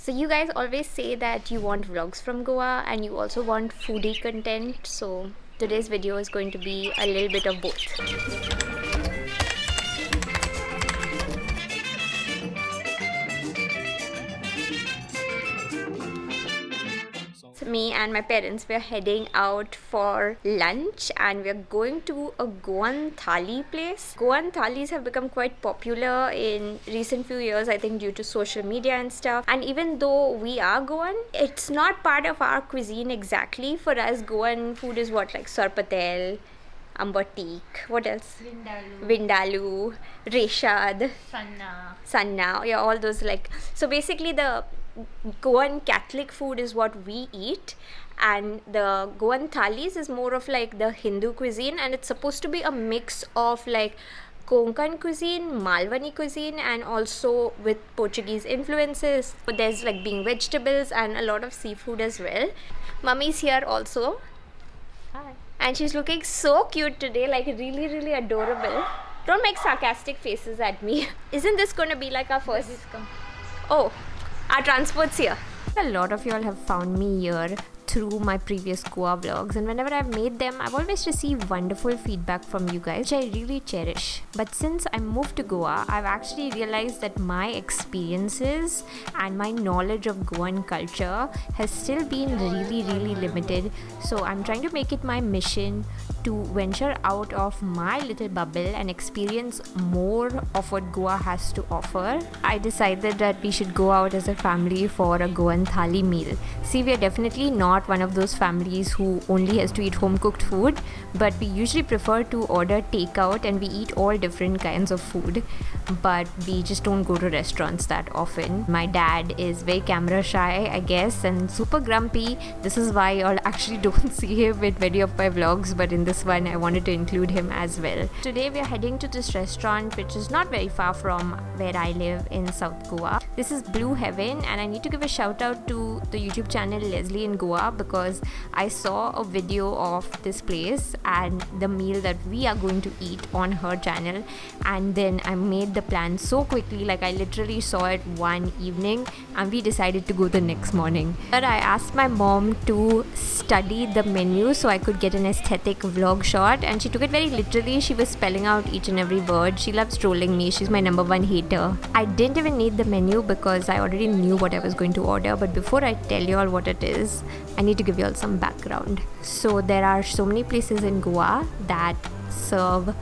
So you guys always say that you want vlogs from Goa and you also want foodie content. So today's video is going to be a little bit of both. Me and my parents, we're heading out for lunch and we're going to a Goan Thali place. Goan Thalis have become quite popular in recent few years, I think due to social media and stuff. And even though we are Goan, it's not part of our cuisine exactly. For us, Goan food is what, like sorpatel, ambatik, what else? Vindalu, reshad, sanna, yeah, all those like. So basically the Goan Catholic food is what we eat, and the Goan Thalis is more of like the Hindu cuisine, and it's supposed to be a mix of like Konkan cuisine, Malwani cuisine, and also with Portuguese influences. But there's like being vegetables and a lot of seafood as well. Mummy's here also. Hi. And she's looking so cute today, like really adorable. Don't make sarcastic faces at me. Isn't this going to be like our first? Oh. Our transport's here. A lot of y'all have found me here through my previous Goa vlogs, and whenever I've made them, I've always received wonderful feedback from you guys, which I really cherish. But since I moved to Goa, I've actually realized that my experiences and my knowledge of Goan culture has still been really limited. So I'm trying to make it my mission to venture out of my little bubble and experience more of what Goa has to offer. I decided that we should go out as a family for a Goan Thali meal. See, we are definitely not one of those families who only has to eat home cooked food, but we usually prefer to order takeout and we eat all different kinds of food, but we just don't go to restaurants that often. My dad is very camera shy, I guess, and super grumpy. This is why y'all actually don't see him in many of my vlogs, but in this one I wanted to include him as well. Today we are heading to this restaurant which is not very far from where I live in South Goa. This is Blue Heaven, and I need to give a shout out to the YouTube channel Leslie in Goa because I saw a video of this place and the meal that we are going to eat on her channel, and then I made the plan so quickly, like I literally saw it one evening and we decided to go the next morning. But I asked my mom to study the menu so I could get an aesthetic vlog shot, and she took it very literally. She was spelling out each and every word. She loves trolling me. She's my number one hater. I didn't even need the menu because I already knew what I was going to order, but before I tell you all what it is, I need to give you all some background. So there are so many places in Goa that serve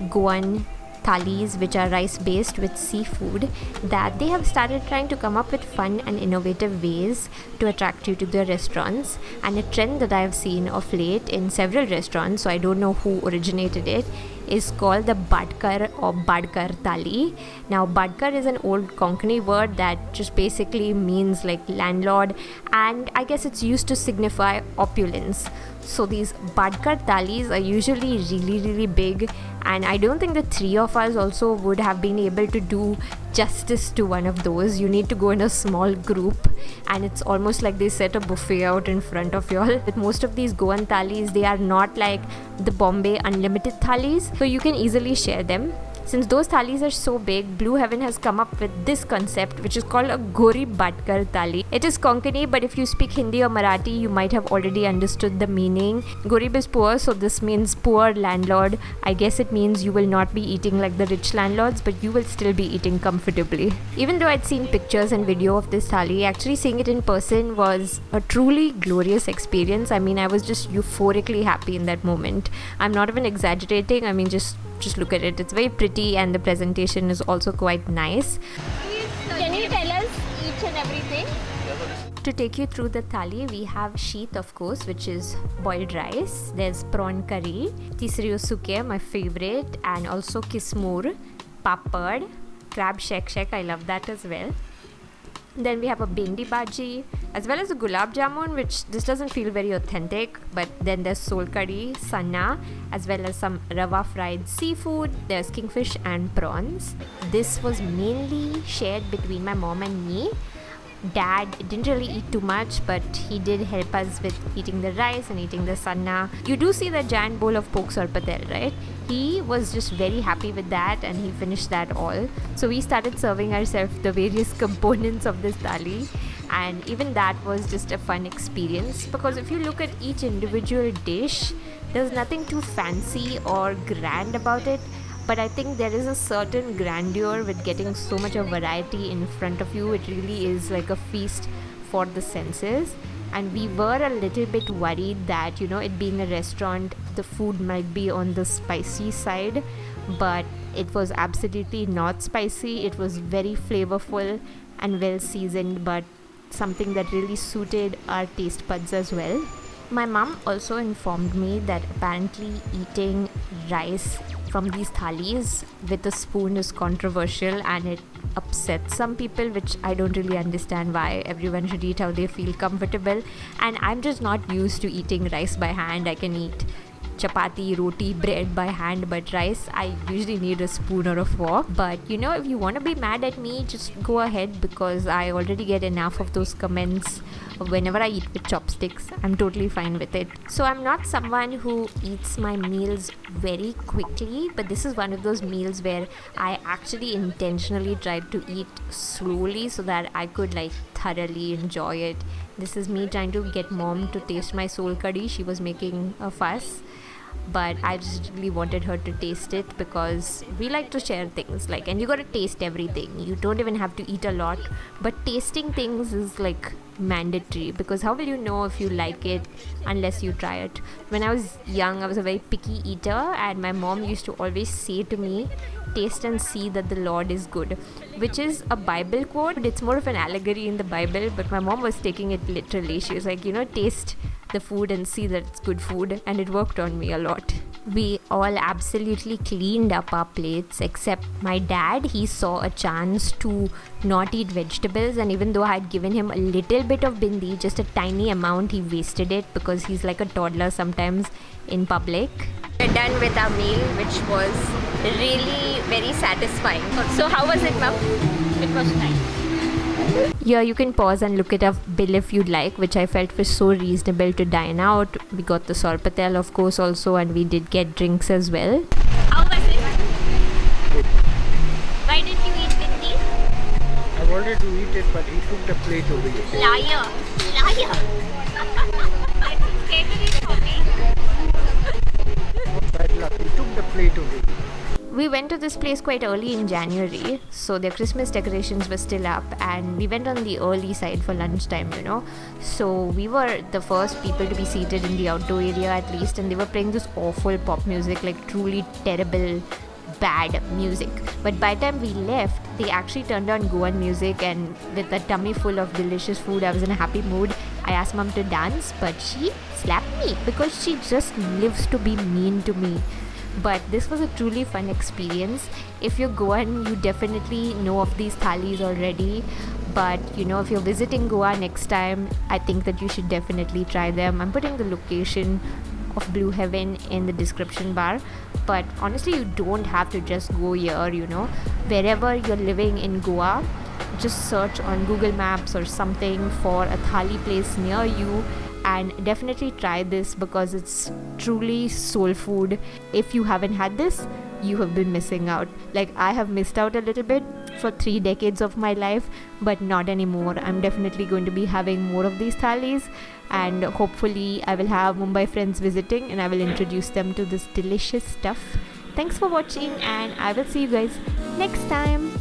Goan thalis, which are rice based with seafood, that they have started trying to come up with fun and innovative ways to attract you to their restaurants. And a trend that I have seen of late in several restaurants, so I don't know who originated it, is called the bhatkar or bhatkar thali. Now bhatkar is an old Konkani word that just basically means like landlord, and I guess it's used to signify opulence. So these bhatkar thalis are usually really big, and I don't think the three of us also would have been able to do justice to one of those. You need to go in a small group, and it's almost like they set a buffet out in front of y'all. With most of these Goan thalis, they are not like the Bombay unlimited thalis, so you can easily share them. Since those thalis are so big, Blue Heaven has come up with this concept which is called a gorib bhatkar thali. It is Konkani, but if you speak Hindi or Marathi, you might have already understood the meaning. Gorib is poor, so this means poor landlord. I guess it means you will not be eating like the rich landlords, but you will still be eating comfortably. Even though I'd seen pictures and video of this thali, actually seeing it in person was a truly glorious experience. I mean, I was just euphorically happy in that moment. I'm not even exaggerating. I mean, just look at it. It's very pretty and the presentation is also quite nice. Can you tell us each and everything? To take you through the thali, we have sheet, of course, which is boiled rice. There's prawn curry, ᴍᴜsɪᴄ, my favorite, and also kismur, papad, crab shek, I love that as well. Then we have a bindi bhaji, as well as a gulab jamun, which this doesn't feel very authentic, but then there's sol curry, sanna, as well as some rava fried seafood. There's kingfish and prawns. This was mainly shared between my mom and me. Dad didn't really eat too much, but he did help us with eating the rice and eating the sanna. You do see the giant bowl of pork sorpatel, right? He was just very happy with that and he finished that all. So we started serving ourselves the various components of this thali, and even that was just a fun experience, because if you look at each individual dish, there's nothing too fancy or grand about it, but I think there is a certain grandeur with getting so much of variety in front of you. It really is like a feast for the senses. And we were a little bit worried that, it being a restaurant, the food might be on the spicy side, but it was absolutely not spicy. It was very flavorful and well seasoned, but something that really suited our taste buds as well. My mom also informed me that apparently eating rice from these thalis with a spoon is controversial and it upsets some people, which I don't really understand why. Everyone should eat how they feel comfortable, and I'm just not used to eating rice by hand. I can eat chapati, roti, bread by hand, but rice I usually need a spoon or a fork. But if you want to be mad at me, just go ahead, because I already get enough of those comments whenever I eat with chopsticks. I'm totally fine with it. So I'm not someone who eats my meals very quickly, but this is one of those meals where I actually intentionally tried to eat slowly so that I could thoroughly enjoy it. This is me trying to get mom to taste my soul curry. She was making a fuss, but I just really wanted her to taste it, because we like to share things, and you gotta taste everything. You don't even have to eat a lot, but tasting things is mandatory, because how will you know if you like it unless you try it? When I was young, I was a very picky eater, and my mom used to always say to me, taste and see that the Lord is good, which is a Bible quote. It's more of an allegory in the Bible, but my mom was taking it literally. She was like, taste the food and see that it's good food, and it worked on me a lot. We all absolutely cleaned up our plates, except my dad. He saw a chance to not eat vegetables, and even though I had given him a little bit of bindi, just a tiny amount, he wasted it, because he's like a toddler sometimes in public. We're done with our meal, which was really very satisfying. So how was it, Mom? It was nice. Yeah, you can pause and look at our bill if you'd like, which I felt was so reasonable to dine out. We got the sorpatel, of course, also, and we did get drinks as well. How was it? Why didn't you eat bindi? I wanted to eat it, but he took the plate over here. Liar! Liar! It's catering for me. Bad luck. He took the plate over here. We went to this place quite early in January, so their Christmas decorations were still up, and we went on the early side for lunchtime, So we were the first people to be seated in the outdoor area at least, and they were playing this awful pop music, truly terrible, bad music. But by the time we left, they actually turned on Goan music, and with a tummy full of delicious food, I was in a happy mood. I asked mom to dance, but she slapped me because she just lives to be mean to me. But this was a truly fun experience. If you're Goan, you definitely know of these thalis already, but if you're visiting Goa next time, I think that you should definitely try them. I'm putting the location of Blue Heaven in the description bar, but honestly, you don't have to just go here. Wherever you're living in Goa, just search on Google Maps or something for a thali place near you, and definitely try this, because it's truly soul food. If you haven't had this, you have been missing out. I have missed out a little bit for 3 decades of my life, but not anymore. I'm definitely going to be having more of these thalis, and hopefully I will have Mumbai friends visiting, and I will introduce them to this delicious stuff. Thanks for watching, and I will see you guys next time.